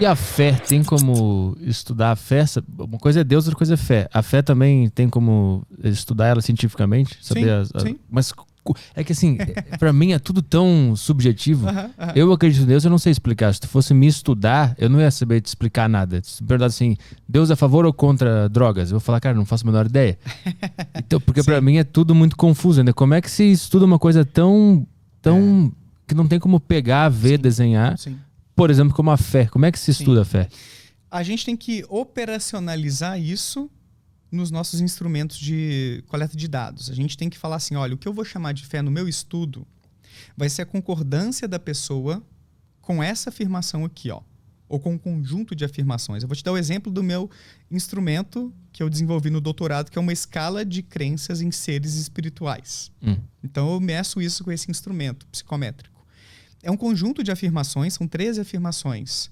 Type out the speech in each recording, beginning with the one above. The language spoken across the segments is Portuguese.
E a fé, tem como estudar a fé? Uma coisa é Deus, outra coisa é fé. A fé também tem como estudar ela cientificamente? Saber Sim. Mas é que assim, pra mim é tudo tão subjetivo. Aham. Eu acredito em Deus, eu não sei explicar. Se tu fosse me estudar, eu não ia saber te explicar nada. Se tu perguntar assim, Deus é a favor ou contra drogas? Eu vou falar, cara, não faço a menor ideia. Então, porque pra mim é tudo muito confuso, né? Como é que se estuda uma coisa tão que não tem como pegar, ver, desenhar? Sim. Por exemplo, como a fé. Como é que se estuda a fé? A gente tem que operacionalizar isso nos nossos instrumentos de coleta de dados. A gente tem que falar assim, olha, o que eu vou chamar de fé no meu estudo vai ser a concordância da pessoa com essa afirmação aqui, ó, ou com um conjunto de afirmações. Eu vou te dar o exemplo do meu instrumento que eu desenvolvi no doutorado, que é uma escala de crenças em seres espirituais. Então eu meço isso com esse instrumento psicométrico. É um conjunto de afirmações, são 13 afirmações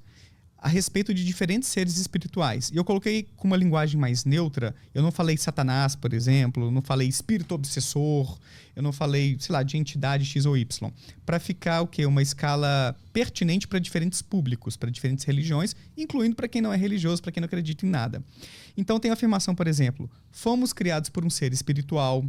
a respeito de diferentes seres espirituais. E eu coloquei com uma linguagem mais neutra. Eu não falei Satanás, por exemplo, eu não falei espírito obsessor, eu não falei, sei lá, de entidade X ou Y. Para ficar o quê? Uma escala pertinente para diferentes públicos, para diferentes religiões, incluindo para quem não é religioso, para quem não acredita em nada. Então tem a afirmação, por exemplo, fomos criados por um ser espiritual,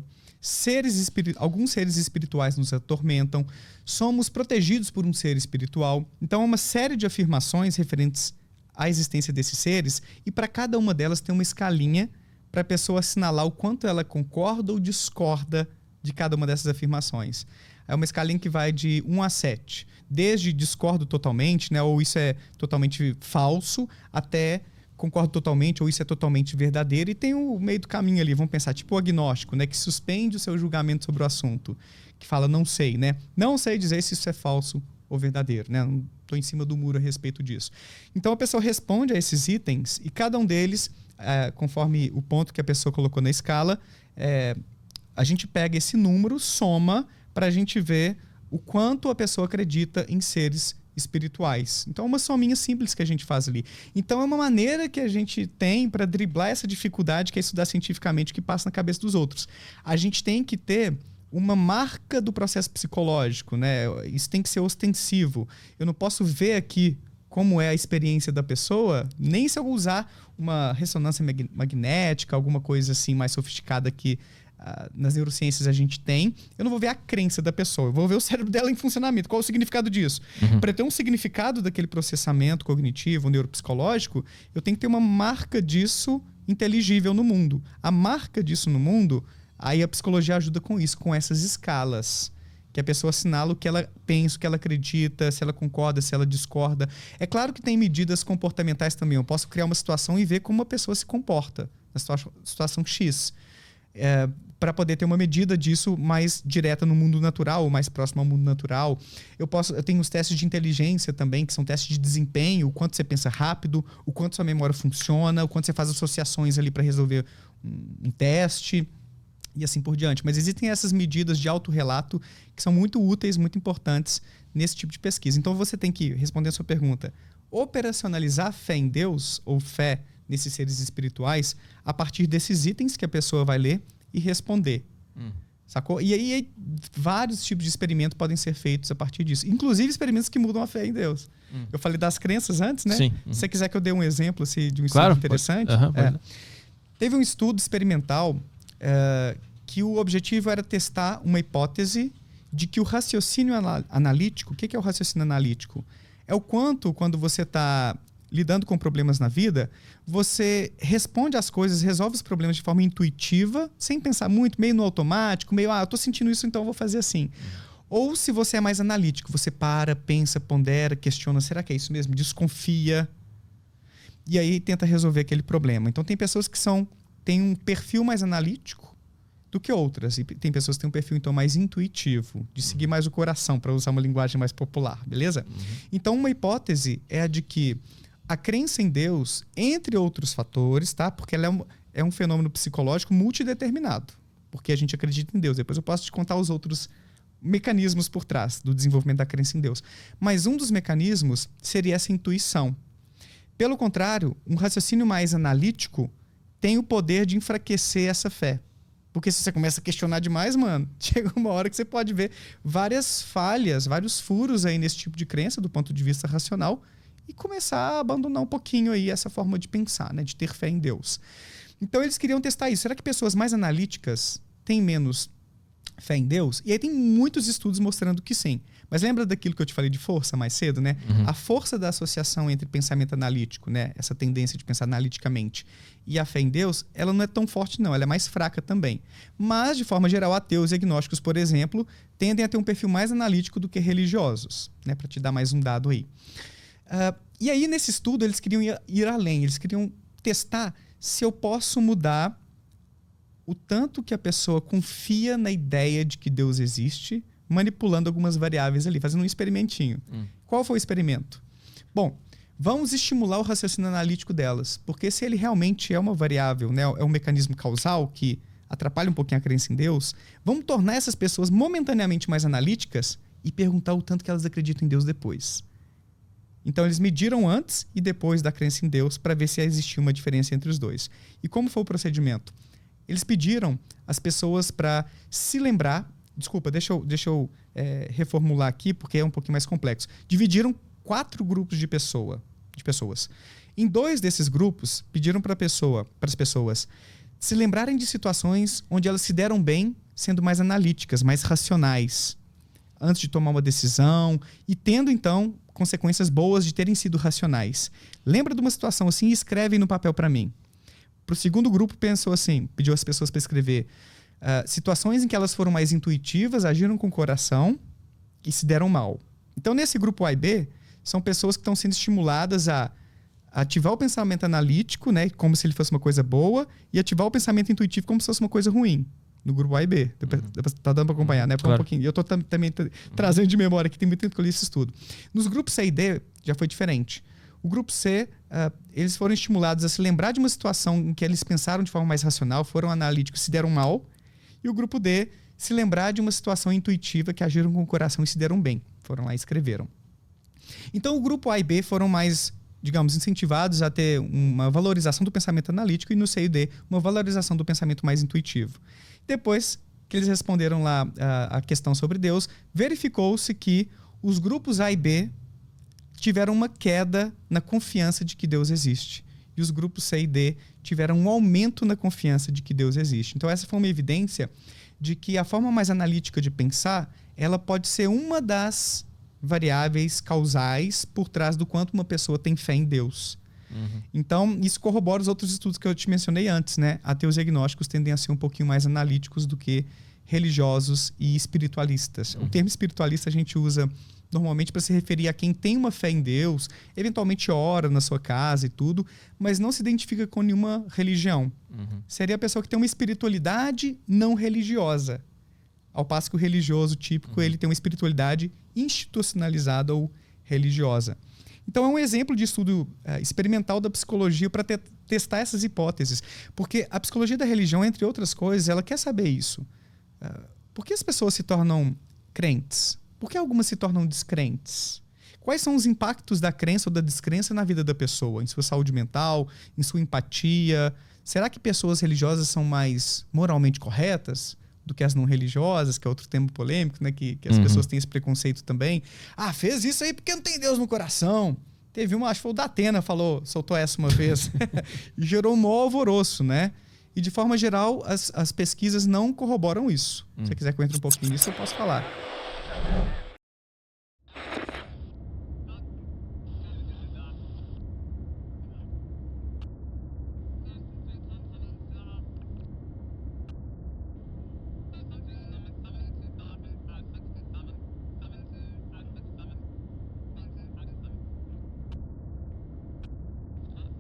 alguns seres espirituais nos atormentam, somos protegidos por um ser espiritual. Então é uma série de afirmações referentes à existência desses seres, e para cada uma delas tem uma escalinha para a pessoa assinalar o quanto ela concorda ou discorda de cada uma dessas afirmações. É uma escalinha que vai de 1 a 7, desde discordo totalmente, né, ou isso é totalmente falso, até concordo totalmente, ou isso é totalmente verdadeiro, e tem o meio do caminho ali, vamos pensar, tipo o agnóstico, né, que suspende o seu julgamento sobre o assunto, que fala não sei, né, não sei dizer se isso é falso ou verdadeiro, né, não estou em cima do muro a respeito disso. Então a pessoa responde a esses itens, e cada um deles, conforme o ponto que a pessoa colocou na escala, a gente pega esse número, soma, para a gente ver o quanto a pessoa acredita em seres espirituais. Então é uma sominha simples que a gente faz ali. Então é uma maneira que a gente tem para driblar essa dificuldade que é estudar cientificamente o que passa na cabeça dos outros. A gente tem que ter uma marca do processo psicológico, né? Isso tem que ser ostensivo. Eu não posso ver aqui como é a experiência da pessoa, nem se eu usar uma ressonância magnética, alguma coisa assim mais sofisticada que nas neurociências a gente tem. Eu não vou ver a crença da pessoa, eu vou ver o cérebro dela em funcionamento. Qual é o significado disso? Para ter um significado daquele processamento cognitivo, neuropsicológico, eu tenho que ter uma marca disso inteligível no mundo. A marca disso no mundo, aí a psicologia ajuda com isso, com essas escalas. Que a pessoa assinala o que ela pensa, o que ela acredita, se ela concorda, se ela discorda. É claro que tem medidas comportamentais também. Eu posso criar uma situação e ver como a pessoa se comporta na situação X. Para poder ter uma medida disso mais direta no mundo natural, ou mais próximo ao mundo natural. Eu tenho os testes de inteligência também, que são testes de desempenho, o quanto você pensa rápido, o quanto sua memória funciona, o quanto você faz associações ali para resolver um teste, e assim por diante. Mas existem essas medidas de autorrelato que são muito úteis, muito importantes nesse tipo de pesquisa. Então você tem que, responder a sua pergunta, operacionalizar a fé em Deus, ou fé nesses seres espirituais, a partir desses itens que a pessoa vai ler e responder. Sacou? E aí vários tipos de experimentos podem ser feitos a partir disso. Inclusive experimentos que mudam a fé em Deus. Eu falei das crenças antes, né? Sim. Se você quiser que eu dê um exemplo assim, de um estudo interessante. Teve um estudo experimental que o objetivo era testar uma hipótese de que o raciocínio analítico... O que é o raciocínio analítico? É o quanto, quando você está lidando com problemas na vida, você responde às coisas, resolve os problemas de forma intuitiva, sem pensar muito, meio no automático, meio, eu tô sentindo isso, então eu vou fazer assim. Ou se você é mais analítico, você para, pensa, pondera, questiona, será que é isso mesmo? Desconfia. E aí tenta resolver aquele problema. Então tem pessoas que têm um perfil mais analítico do que outras. E tem pessoas que têm um perfil então mais intuitivo, de seguir mais o coração, para usar uma linguagem mais popular, beleza? Então uma hipótese é a de que a crença em Deus, entre outros fatores, tá? Porque ela é um fenômeno psicológico multideterminado, porque a gente acredita em Deus. Depois eu posso te contar os outros mecanismos por trás do desenvolvimento da crença em Deus. Mas um dos mecanismos seria essa intuição. Pelo contrário, um raciocínio mais analítico tem o poder de enfraquecer essa fé. Porque se você começa a questionar demais, mano, chega uma hora que você pode ver várias falhas, vários furos aí nesse tipo de crença do ponto de vista racional, e começar a abandonar um pouquinho aí essa forma de pensar, né? De ter fé em Deus. Então eles queriam testar isso. Será que pessoas mais analíticas têm menos fé em Deus? E aí tem muitos estudos mostrando que sim. Mas lembra daquilo que eu te falei de força mais cedo, né? A força da associação entre pensamento analítico, né? Essa tendência de pensar analiticamente, e a fé em Deus, ela não é tão forte não, ela é mais fraca também. Mas, de forma geral, ateus e agnósticos, por exemplo, tendem a ter um perfil mais analítico do que religiosos, né? Para te dar mais um dado aí. E aí, nesse estudo, eles queriam ir além, eles queriam testar se eu posso mudar o tanto que a pessoa confia na ideia de que Deus existe, manipulando algumas variáveis ali, fazendo um experimentinho. Qual foi o experimento? Bom, vamos estimular o raciocínio analítico delas, porque se ele realmente é uma variável, né, é um mecanismo causal que atrapalha um pouquinho a crença em Deus, vamos tornar essas pessoas momentaneamente mais analíticas e perguntar o tanto que elas acreditam em Deus depois. Então eles mediram antes e depois da crença em Deus para ver se existia uma diferença entre os dois. E como foi o procedimento? Eles pediram as pessoas para se lembrar. Desculpa, deixa eu reformular aqui, porque é um pouquinho mais complexo. Dividiram 4 grupos de pessoas. Em 2 desses grupos, pediram para as pessoas se lembrarem de situações onde elas se deram bem sendo mais analíticas, mais racionais, antes de tomar uma decisão e tendo, então, consequências boas de terem sido racionais. Lembra de uma situação assim e escreve no papel para mim. Para o segundo grupo, pensou assim, pediu às pessoas para escrever situações em que elas foram mais intuitivas, agiram com o coração e se deram mal. Então, nesse grupo A e B, são pessoas que estão sendo estimuladas a ativar o pensamento analítico, né, como se ele fosse uma coisa boa, e ativar o pensamento intuitivo como se fosse uma coisa ruim. No grupo A e B. Tá dando para acompanhar, né? Claro. Um pouquinho. E eu estou também trazendo de memória que tem muito tempo que eu li esse estudo. Nos grupos C e D, já foi diferente. O grupo C, eles foram estimulados a se lembrar de uma situação em que eles pensaram de forma mais racional, foram analíticos, se deram mal. E o grupo D, se lembrar de uma situação intuitiva que agiram com o coração e se deram bem. Foram lá e escreveram. Então, o grupo A e B foram mais, digamos, incentivados a ter uma valorização do pensamento analítico e no C e D, uma valorização do pensamento mais intuitivo. Depois que eles responderam lá a questão sobre Deus, verificou-se que os grupos A e B tiveram uma queda na confiança de que Deus existe. E os grupos C e D tiveram um aumento na confiança de que Deus existe. Então essa foi uma evidência de que a forma mais analítica de pensar, ela pode ser uma das variáveis causais por trás do quanto uma pessoa tem fé em Deus. Então, isso corrobora os outros estudos que eu te mencionei antes, né? Ateus e agnósticos tendem a ser um pouquinho mais analíticos do que religiosos e espiritualistas. O termo espiritualista a gente usa normalmente para se referir a quem tem uma fé em Deus, eventualmente ora na sua casa e tudo, mas não se identifica com nenhuma religião. Seria a pessoa que tem uma espiritualidade não religiosa. Ao passo que o religioso típico, ele tem uma espiritualidade institucionalizada ou religiosa. Então é um exemplo de estudo experimental da psicologia para testar essas hipóteses. Porque a psicologia da religião, entre outras coisas, ela quer saber isso. Por que as pessoas se tornam crentes? Por que algumas se tornam descrentes? Quais são os impactos da crença ou da descrença na vida da pessoa? Em sua saúde mental, em sua empatia? Será que pessoas religiosas são mais moralmente corretas do que as não religiosas, que é outro tema polêmico, né? Que as pessoas têm esse preconceito também. Ah, fez isso aí porque não tem Deus no coração. Teve uma, acho que foi o Datena, soltou essa uma vez. E gerou um maior alvoroço, né? E de forma geral, as pesquisas não corroboram isso. Se você quiser que eu entre um pouquinho nisso, eu posso falar.